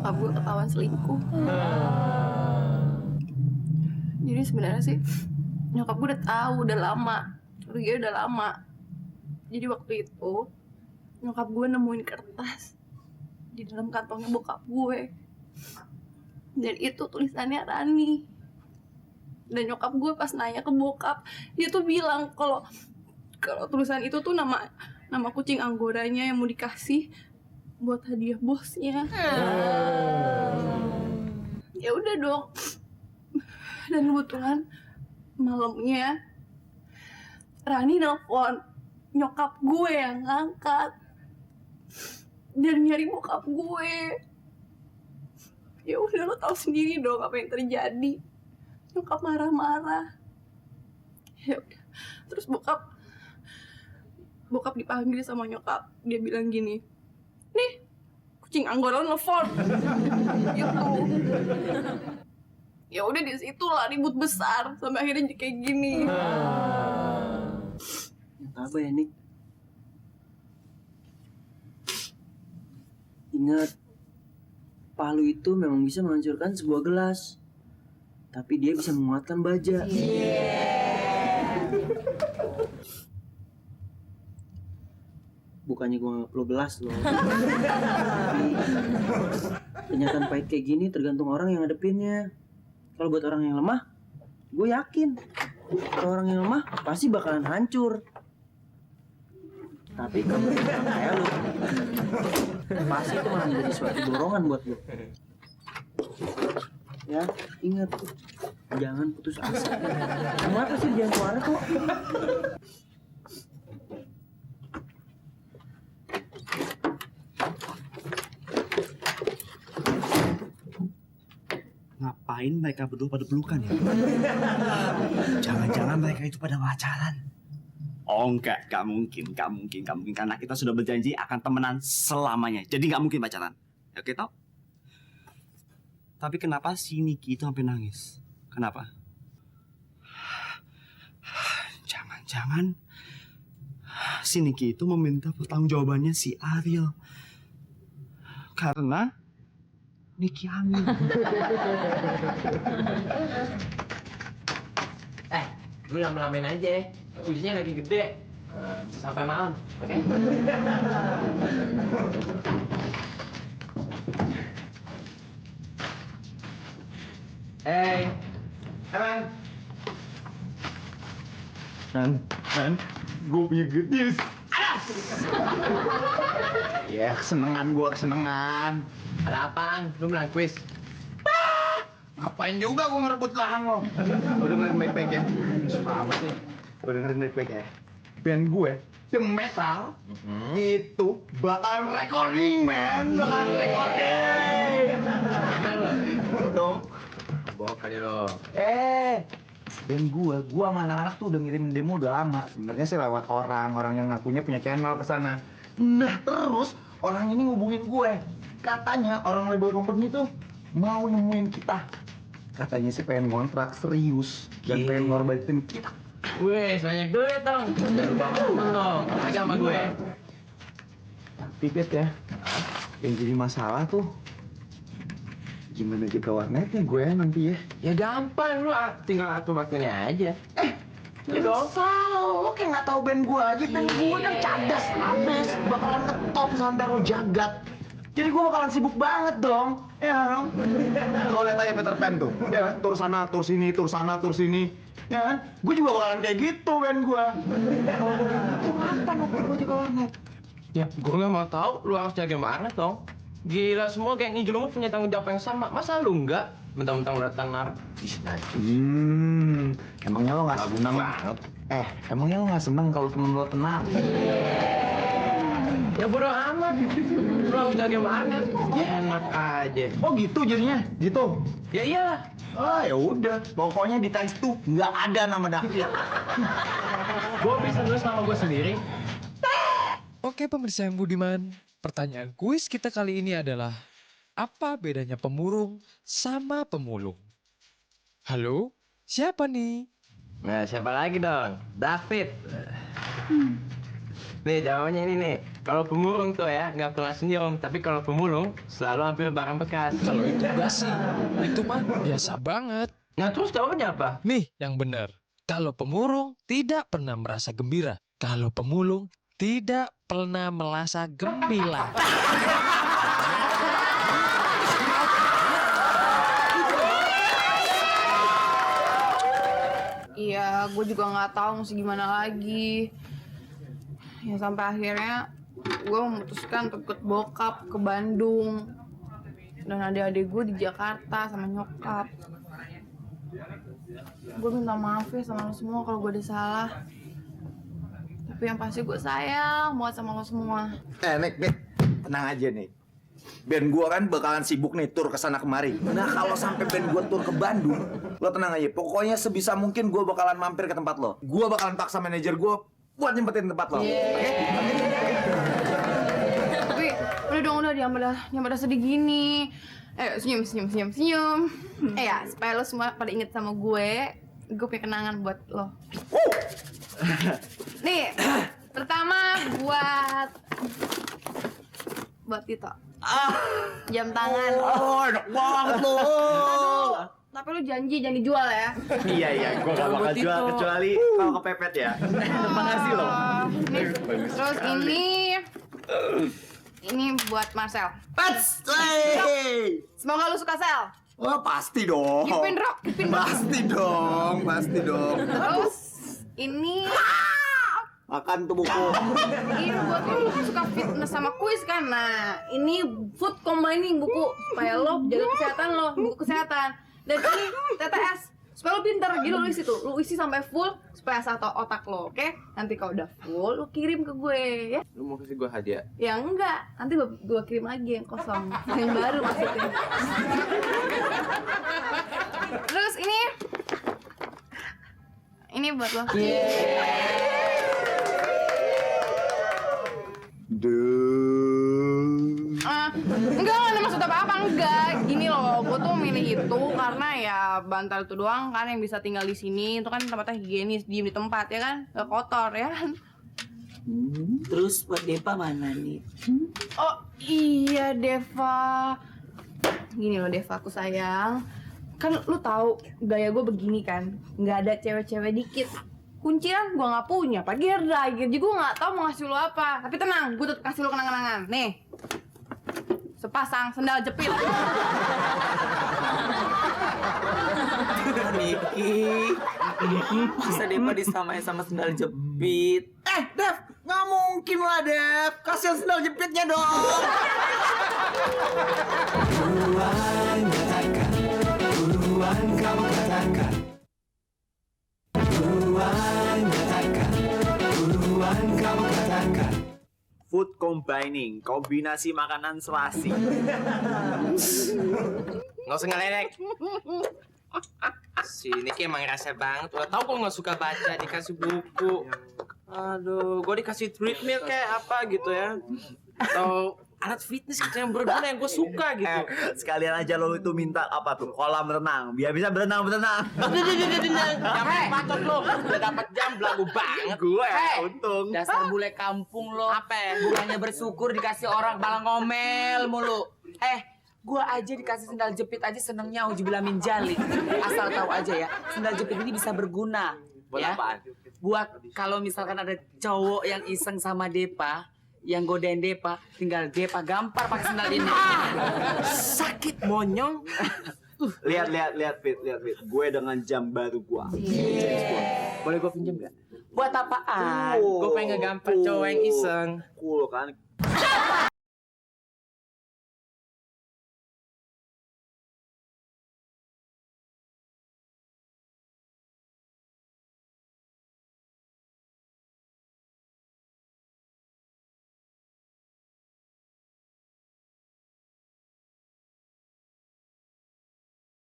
nyokap gue ketahuan selingkuh. Jadi sebenarnya sih nyokap gue udah tahu, udah lama, dia udah lama. Jadi waktu itu nyokap gue nemuin kertas di dalam kantongnya bokap gue, dan itu tulisannya Rani. Dan nyokap gue pas nanya ke bokap, dia tuh bilang kalau tulisan itu tuh nama kucing anggoranya yang mau dikasih buat hadiah bosnya. Ya udah dong. Dan kebetulan malamnya Rani nelfon, nyokap gue yang ngangkat dan nyari bokap gue. Ya udah, lo tahu sendiri dong apa yang terjadi. Nyokap marah-marah. Ya udah, terus bokap dipanggil sama nyokap. Dia bilang gini, nih kucing anggora nelfon. Gitu. Ya udah, di situ lah ribut besar sampai akhirnya kayak gini. Apa ya, Nik? Ingat, palu itu memang bisa menghancurkan sebuah gelas, tapi dia bisa menguatkan baja. Bukannya gue nggak perlu gelas loh. Tapi kenyataan pahit kayak gini tergantung orang yang ngadepinnya. Kalau buat orang yang lemah, gue yakin kalau orang yang lemah pasti bakalan hancur. Tapi kalau orang kayak lu, pasti itu malah menjadi suatu dorongan buat lu. Ya, ingat, jangan putus asa. Kenapa sih jangan keluar kok? Ngapain mereka berdua pada pelukan ya? Jangan-jangan mereka itu pada pacaran. Oh enggak mungkin. Karena kita sudah berjanji akan temenan selamanya. Jadi nggak mungkin pacaran. Oke toh? Tapi kenapa si Niki itu sampai nangis? Kenapa? Jangan-jangan si Niki itu meminta pertanggungjawabannya si Ariel. Karena Niki hamil. Lu lama-lamain aja, ujinya lagi gede. Sampai malam, oke? Hey, Nan, gue punya good news. Ya, kesenengan. ada apaan? Lu menang kuis? Ngapain juga gue ngerebut lahan lo? Lo dengerin baik-baik ya. Suka amat nih. Lo dengerin baik-baik ya. Band gue, The Metal, itu bakal recording, man. Bakal recording. Dong. Bohong kali lo. Band gue sama anak-anak tuh udah ngirim demo udah lama. Sebenarnya sih lewat orang yang ngakunya punya channel ke sana. Nah, terus orang ini ngubungin gue. Katanya orang label company tuh mau nemuin kita. Katanya sih pengen ngontrak serius dan pengen ngorbanin kita. Wih, banyak duit dong. Jangan lupa ngomong dong. Aja sama gue. Tapi Bet ya, yang jadi masalah tuh gimana jaga warnetnya gue nanti ya. Ya gampang, lu tinggal atur waktunya aja. Ya dong tahu, lo kayak nggak tahu band gue aja. Band gue kan cadas abis, bakalan ngetop sampai lo jagat. Jadi gue bakalan sibuk banget dong, ya. Lo lihat aja Peter Pan tuh, ya tur sana, tur sini, tur sana, tur sini, ya kan? Gue juga bakalan kayak gitu band gue. Kalau gue gitu, kapan gue jaga warnet? Ya, gue nggak mau tahu. Lu harus jaga mana dong? Gila, semua geng Igelumut punya tanggung jawab yang sama. Masa lu enggak? Mentang-mentang udah tenang. Emangnya lo nggak seneng banget? Emangnya lo nggak seneng kalau temen lo tenang? Ya bodo amat. Lu harus jaga mana? Ya enak aja. Oh gitu jadinya, gitu. Ya iyalah. Ya udah, pokoknya di times 2 nggak ada nama David. Gue bisa nulis nama gue sendiri. Oke pemirsa yang budiman, pertanyaan kuis kita kali ini adalah apa bedanya pemurung sama pemulung? Halo, siapa nih? Nah, siapa lagi dong? David. Nih jawabannya ini nih. Kalau pemulung tuh ya nggak pernah senyum, tapi kalau pemulung selalu ambil barang bekas. Kalau itu enggak sih, itu mah biasa banget. Nah terus jawabannya apa? Nih yang benar. Kalau pemulung tidak pernah merasa gembira. Kalau pemulung tidak pernah merasa gembira. Iya, gue juga nggak tahu mesti gimana lagi. Ya sampai akhirnya gue memutuskan untuk ikut bokap ke Bandung. Dan adik-adik gue di Jakarta sama nyokap. Gue minta maaf ya sama lo semua kalau gue udah salah. Tapi yang pasti gue sayang banget sama lo semua. Nek, tenang aja nih. Band gua kan bakalan sibuk nih tur kesana kemari. Nah kalau sampai band gua tur ke Bandung, lo tenang aja. Pokoknya sebisa mungkin gua bakalan mampir ke tempat lo. Gua bakalan paksa manajer gua buat nyempetin tempat lo. Oke? Tapi udah dong, udah jangan pada sedih gini. Senyum. Ya, supaya lo semua pada inget sama gue punya kenangan buat lo. Nih, pertama buat Tito. Jam tangan. Oh, enak banget lo. Tapi lu jangan dijual ya. Iya, gua gak bakal jual kecuali kalau kepepet ya. Makasih lo. Nih, terus ini buat Marcel. Pats! Semoga lu suka Sel. Wah pasti dong. Kipin Rock. Pasti dong. Terus ini Makan tuh buku. ini buat lo kan suka fitness sama kuis kan. Nah, ini food combining buku supaya lo jaga kesehatan lo, buku kesehatan. Dan ini TTS supaya lo pintar. Jadi lo isi tuh, lo isi sampai full supaya asal tau otak lo, oke? Nanti kalau udah full, lo kirim ke gue ya. Lu mau kasih gue hadiah? Ya enggak, nanti gue kirim lagi yang kosong, yang baru maksudnya. Terus ini buat lo. Enggak ada maksud apa-apa, enggak. Gini loh, gue tuh milih itu karena ya bantal itu doang kan yang bisa tinggal di sini. Itu kan tempatnya higienis, diem di tempat ya kan, gak kotor ya kan. Terus buat Depa mana nih? Oh iya Deva. Gini loh Deva, aku sayang. Kan lu tahu gaya gue begini kan, nggak ada cewek-cewek dikit. Kuncian gue nggak punya, Pak Gerda. Jadi gue nggak tahu mau ngasih lo apa. Tapi tenang, gue tetap kasih lo kenang-kenangan. Nih, sepasang sendal jepit. Niki, masa Depa disamain sama sendal jepit? Dev, nggak mungkin lah Dev. Kasihan sendal jepitnya dong. Food combining, kombinasi makanan serasi. Nggak usah ngeledek. Si Niki emang rasa banget. Udah tau gue nggak suka baca, dikasih buku. Aduh, gue dikasih treadmill kayak apa gitu ya. Atau alat fitness gitu yang berguna yang gue suka gitu. Sekalian aja lo itu minta apa tuh? Kolam renang, biar bisa berenang. Jangan pacot lo, udah dapat jam belagu banget. Gue untung. Dasar bule kampung lo. Apa? Bukannya bersyukur dikasih orang malah ngomel mulu. Gua aja dikasih sendal jepit aja senengnya ujubillah min jalik. Asal tahu aja ya, sendal jepit ini bisa berguna. Buat ya. apaan? Buat kalau misalkan ada cowok yang iseng sama Depa, yang godain Depa, tinggal Depa gampar pakai sendal ini. Sakit monyong. Lihat Fit. Gue dengan jam baru gua. Boleh gue pinjam gak? Buat apaan? Gue pengen ngegampar cowok yang iseng. Cool kan?